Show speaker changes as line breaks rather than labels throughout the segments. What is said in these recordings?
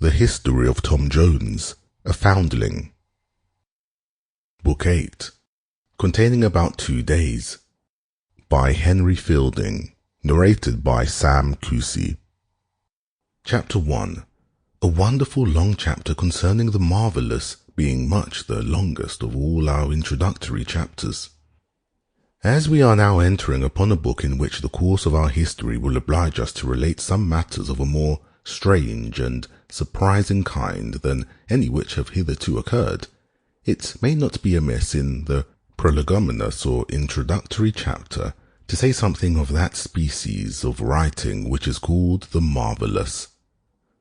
The History of Tom Jones, a Foundling. Book 8, containing about 2 days, by Henry Fielding, narrated by Sam Cousy. Chapter 1, a wonderful long chapter concerning the marvellous, being much the longest of all our introductory chapters. As we are now entering upon a book in which the course of our history will oblige us to relate some matters of a more strange and surprising kind than any which have hitherto occurred, it may not be amiss in the prolegomenous or introductory chapter to say something of that species of writing which is called the marvellous.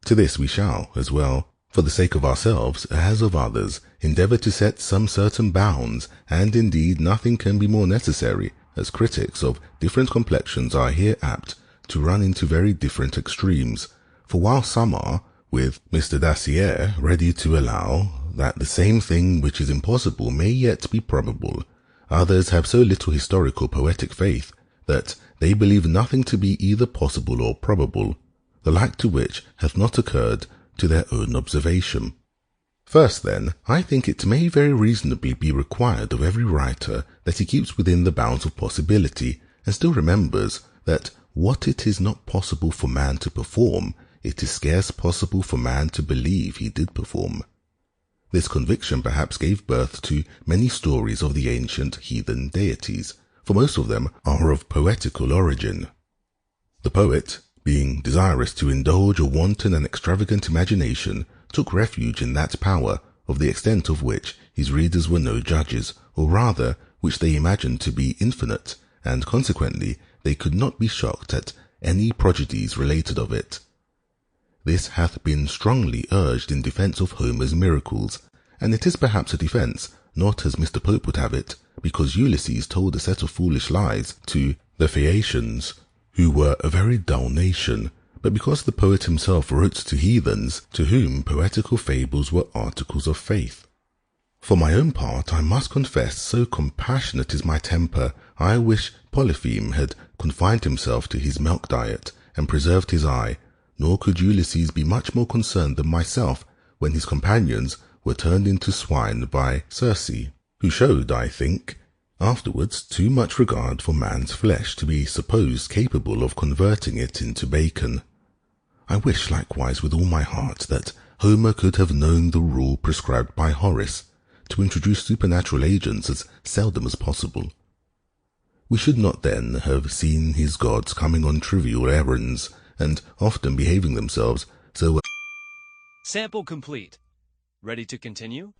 To this we shall, as well, for the sake of ourselves as of others, endeavour to set some certain bounds, and indeed nothing can be more necessary, as critics of different complexions are here apt to run into very different extremes. For while some are, with Mr. Dacier, ready to allow that the same thing which is impossible may yet be probable, others have so little historical poetic faith that they believe nothing to be either possible or probable, the like to which hath not occurred to their own observation. First then, I think it may very reasonably be required of every writer that he keeps within the bounds of possibility, and still remembers that what it is not possible for man to perform, it is scarce possible for man to believe he did perform. This conviction perhaps gave birth to many stories of the ancient heathen deities, for most of them are of poetical origin. The poet, being desirous to indulge a wanton and extravagant imagination, took refuge in that power, of the extent of which his readers were no judges, or rather which they imagined to be infinite, and consequently they could not be shocked at any prodigies related of it. This hath been strongly urged in defence of Homer's miracles, and it is perhaps a defence, not as Mr. Pope would have it, because Ulysses told a set of foolish lies to the Phaeacians, who were a very dull nation, but because the poet himself wrote to heathens, to whom poetical fables were articles of faith. For my own part, I must confess, so compassionate is my temper, I wish Polypheme had confined himself to his milk diet, and preserved his eye, nor could Ulysses be much more concerned than myself when his companions were turned into swine by Circe, who showed, I think, afterwards too much regard for man's flesh to be supposed capable of converting it into bacon. I wish likewise with all my heart that Homer could have known the rule prescribed by Horace, to introduce supernatural agents as seldom as possible. We should not then have seen his gods coming on trivial errands, and often behaving themselves so.
Sample complete. Ready to continue?